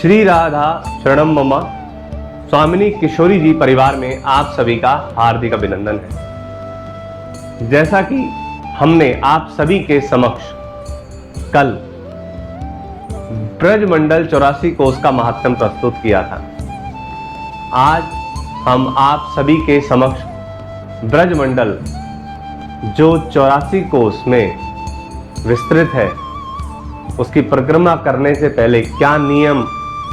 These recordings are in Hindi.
श्री राधा शरणम ममा स्वामिनी किशोरी जी परिवार में आप सभी का हार्दिक अभिनंदन है। जैसा कि हमने आप सभी के समक्ष कल ब्रजमंडल 84 कोस का महात्म्य प्रस्तुत किया था, आज हम आप सभी के समक्ष ब्रजमंडल जो 84 कोस में विस्तृत है उसकी परिक्रमा करने से पहले क्या नियम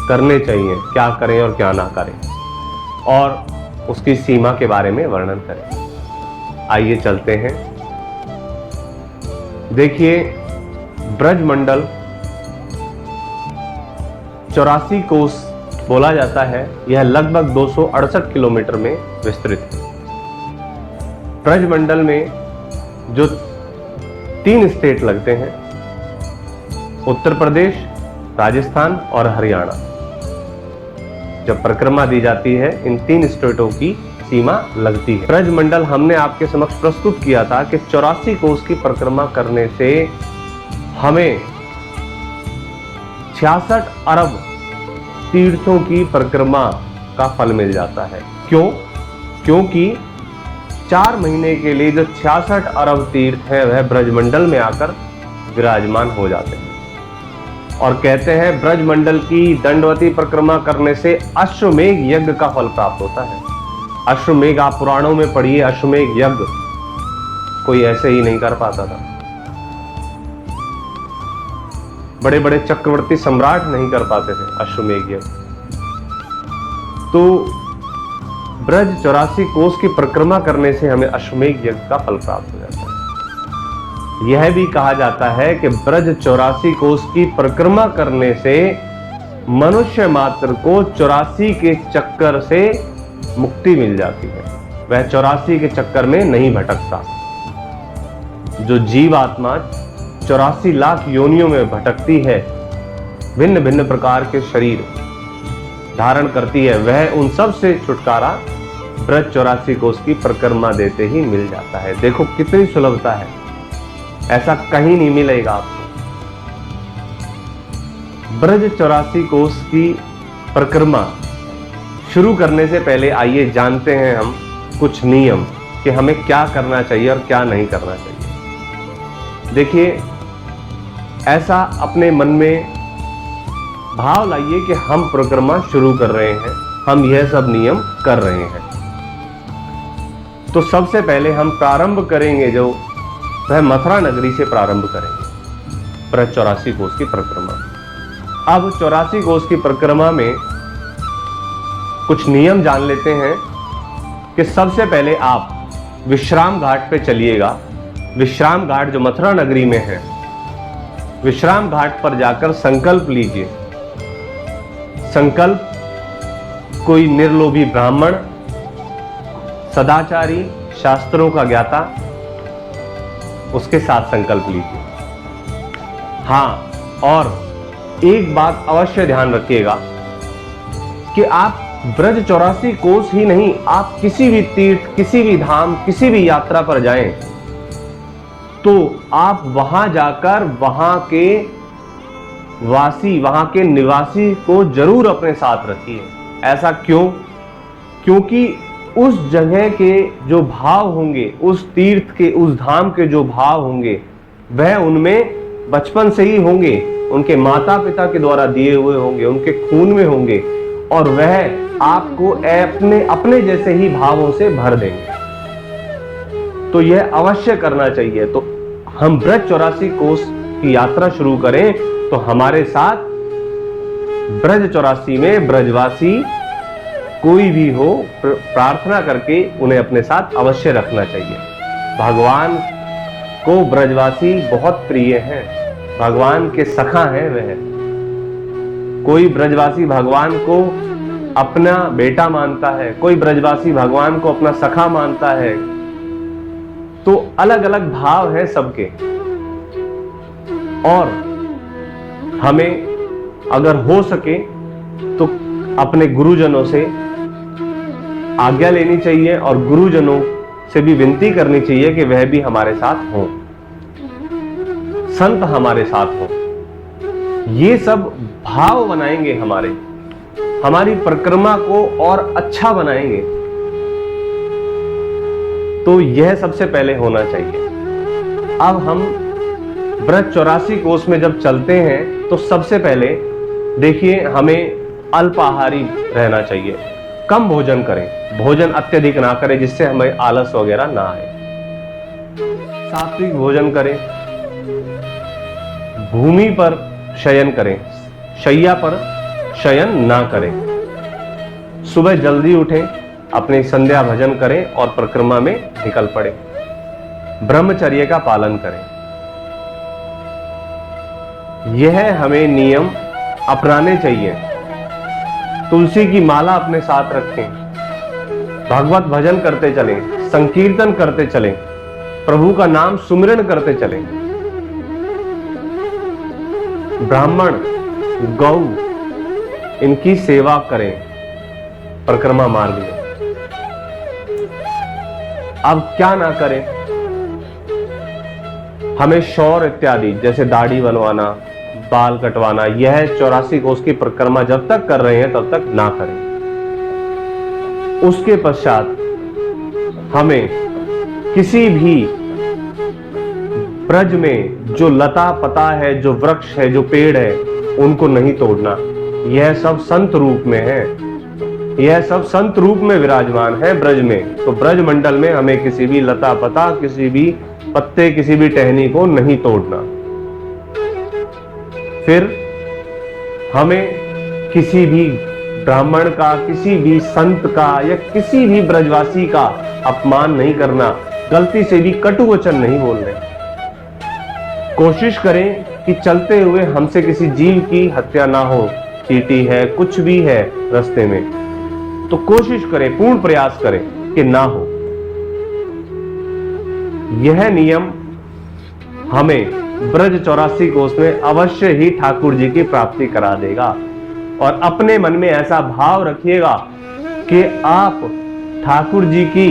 करने चाहिए, क्या करें और क्या ना करें, और उसकी सीमा के बारे में वर्णन करें। आइए चलते हैं। देखिए, ब्रजमंडल 84 कोस बोला जाता है, यह लगभग 268 किलोमीटर में विस्तृत है। ब्रजमंडल में जो 3 स्टेट लगते हैं, उत्तर प्रदेश, राजस्थान और हरियाणा, जब परिक्रमा दी जाती है इन 3 स्टेटों की सीमा लगती है। ब्रजमंडल हमने आपके समक्ष प्रस्तुत किया था कि 84 कोस की परिक्रमा करने से हमें 66 अरब तीर्थों की परिक्रमा का फल मिल जाता है। क्यों? क्योंकि 4 महीने के लिए जो 66 अरब तीर्थ है वह ब्रजमंडल में आकर विराजमान हो जाते हैं। और कहते हैं ब्रजमंडल की दंडवती परिक्रमा करने से अश्वमेघ यज्ञ का फल प्राप्त होता है। अश्वमेघ, आप पुराणों में पढ़िए, अश्वमेघ यज्ञ कोई ऐसे ही नहीं कर पाता था, बड़े बड़े चक्रवर्ती सम्राट नहीं कर पाते थे अश्वमेघ यज्ञ। तो ब्रज 84 कोस की परिक्रमा करने से हमें अश्वमेघ यज्ञ का फल प्राप्त हो जाता है। यह भी कहा जाता है कि ब्रज 84 कोस की परिक्रमा करने से मनुष्य मात्र को 84 के चक्कर से मुक्ति मिल जाती है, वह 84 के चक्कर में नहीं भटकता। जो जीवात्मा 84 लाख योनियों में भटकती है, भिन्न भिन्न प्रकार के शरीर धारण करती है, वह उन सब से छुटकारा ब्रज 84 कोस की परिक्रमा देते ही मिल जाता है। देखो कितनी सुलभता है, ऐसा कहीं नहीं मिलेगा आपको। ब्रज 84 कोस की परिक्रमा शुरू करने से पहले आइए जानते हैं हम कुछ नियम कि हमें क्या करना चाहिए और क्या नहीं करना चाहिए। देखिए, ऐसा अपने मन में भाव लाइए कि हम परिक्रमा शुरू कर रहे हैं, हम यह सब नियम कर रहे हैं। तो सबसे पहले हम प्रारंभ करेंगे, जो वह मथुरा नगरी से प्रारंभ करेंगे ब्रज 84 कोस की परिक्रमा। अब 84 कोस की परिक्रमा में कुछ नियम जान लेते हैं कि सबसे पहले आप विश्राम घाट पे चलिएगा। विश्राम घाट जो मथुरा नगरी में है, विश्राम घाट पर जाकर संकल्प लीजिए। संकल्प कोई निर्लोभी ब्राह्मण, सदाचारी, शास्त्रों का ज्ञाता, उसके साथ संकल्प लीजिए। हाँ, और एक बात अवश्य ध्यान रखिएगा कि आप ब्रज 84 कोस ही नहीं, आप किसी भी तीर्थ, किसी भी धाम, किसी भी यात्रा पर जाएं तो आप वहां जाकर वहां के वासी, वहां के निवासी को जरूर अपने साथ रखिए। ऐसा क्यों? क्योंकि उस जगह के जो भाव होंगे, उस तीर्थ के, उस धाम के जो भाव होंगे, वह उनमें बचपन से ही होंगे, उनके माता पिता के द्वारा दिए हुए होंगे, उनके खून में होंगे, और वह आपको अपने जैसे ही भावों से भर देंगे। तो यह अवश्य करना चाहिए। तो हम ब्रज 84 कोस की यात्रा शुरू करें तो हमारे साथ ब्रज 84 में ब्रजवासी कोई भी हो, प्रार्थना करके उन्हें अपने साथ अवश्य रखना चाहिए। भगवान को ब्रजवासी बहुत प्रिय हैं, भगवान के सखा हैं वह। कोई ब्रजवासी भगवान को अपना बेटा मानता है, कोई ब्रजवासी भगवान को अपना सखा मानता है। तो अलग अलग भाव हैं सबके, और हमें अगर हो सके तो अपने गुरुजनों से आज्ञा लेनी चाहिए और गुरुजनों से भी विनती करनी चाहिए कि वह भी हमारे साथ हों, संत हमारे साथ हों। ये सब भाव बनाएंगे हमारी परिक्रमा को और अच्छा बनाएंगे। तो यह सबसे पहले होना चाहिए। अब हम व्रत 84 कोष में जब चलते हैं तो सबसे पहले देखिए, हमें अल्पाहारी रहना चाहिए, कम भोजन करें, भोजन अत्यधिक ना करें जिससे हमें आलस वगैरह ना आए। सात्विक भोजन करें, भूमि पर शयन करें, शैया पर शयन ना करें। सुबह जल्दी उठें, अपने संध्या भजन करें और परिक्रमा में निकल पड़े। ब्रह्मचर्य का पालन करें। यह हमें नियम अपनाने चाहिए। तुलसी की माला अपने साथ रखें, भगवत भजन करते चलें, संकीर्तन करते चलें, प्रभु का नाम सुमिरन करते चलें। ब्राह्मण, गौ, इनकी सेवा करें परिक्रमा मार्ग में। अब क्या ना करें, हमें शौर इत्यादि जैसे दाढ़ी बनवाना, बाल कटवाना, यह 84 कोष की परिक्रमा जब तक कर रहे हैं तब तक ना करें। उसके पश्चात हमें किसी भी ब्रज में जो लता पता है, जो वृक्ष है, जो पेड़ है, उनको नहीं तोड़ना। यह सब संत रूप में है, यह सब संत रूप में विराजमान है ब्रज में। तो ब्रज मंडल में हमें किसी भी लता पता, किसी भी पत्ते, किसी भी टहनी को नहीं तोड़ना। फिर हमें किसी भी ब्राह्मण का, किसी भी संत का या किसी भी ब्रजवासी का अपमान नहीं करना, गलती से भी कटु वचन नहीं बोलने। कोशिश करें कि चलते हुए हमसे किसी जीव की हत्या ना हो, चींटी है, कुछ भी है रास्ते में, तो कोशिश करें, पूर्ण प्रयास करें कि ना हो। यह नियम हमें ब्रज 84 कोष में अवश्य ही ठाकुर जी की प्राप्ति करा देगा। और अपने मन में ऐसा भाव रखिएगा कि आप ठाकुर जी की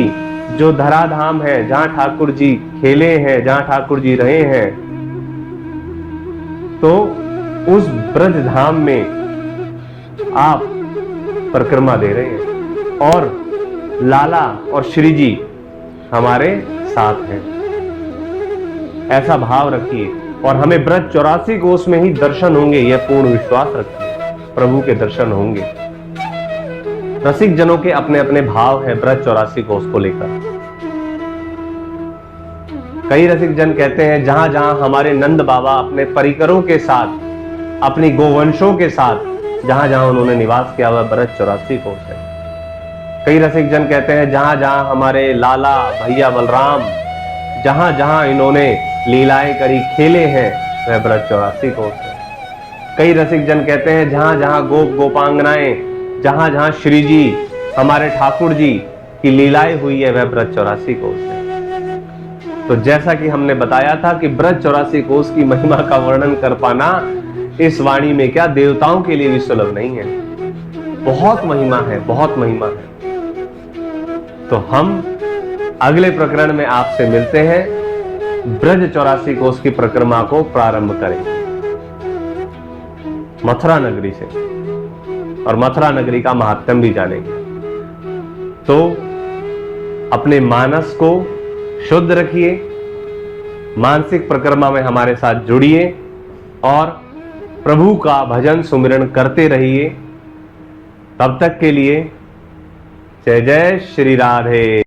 जो धराधाम है, जहां ठाकुर जी खेले हैं, जहां ठाकुर जी रहे हैं, तो उस ब्रज धाम में आप परिक्रमा दे रहे हैं और लाला और श्री जी हमारे साथ हैं। ऐसा भाव रखिए और हमें ब्रज 84 कोष में ही दर्शन होंगे, यह पूर्ण विश्वास रखिए, प्रभु के दर्शन होंगे। रसिक जनों के अपने अपने भाव है ब्रज 84 कोष को लेकर। कई रसिक जन कहते हैं जहां जहां हमारे नंद बाबा अपने परिकरों के साथ, अपनी गोवंशों के साथ जहां जहां उन्होंने निवास किया हुआ ब्रज 84 कोष है। कई रसिक जन कहते हैं जहां जहां हमारे लाला भैया बलराम, जहां जहां इन्होंने लीलाएं करी, खेले हैं, वह ब्रज 84 कोष है। कई रसिक जन कहते हैं जहां जहां गोप गोपांगनाएं, जहां जहां श्री जी हमारे ठाकुर जी की लीलाएं हुई है, वह ब्रज 84 कोष है। तो जैसा कि हमने बताया था कि ब्रज 84 कोष की महिमा का वर्णन कर पाना इस वाणी में क्या देवताओं के लिए भी सुलभ नहीं है। बहुत महिमा है, बहुत महिमा है। तो हम अगले प्रकरण में आपसे मिलते हैं। ब्रज 84 कोष की परिक्रमा को प्रारंभ करें मथुरा नगरी से, और मथुरा नगरी का महात्म्य भी जानेंगे। तो अपने मानस को शुद्ध रखिए, मानसिक परिक्रमा में हमारे साथ जुड़िए और प्रभु का भजन सुमिरन करते रहिए। तब तक के लिए जय जय श्री राधे।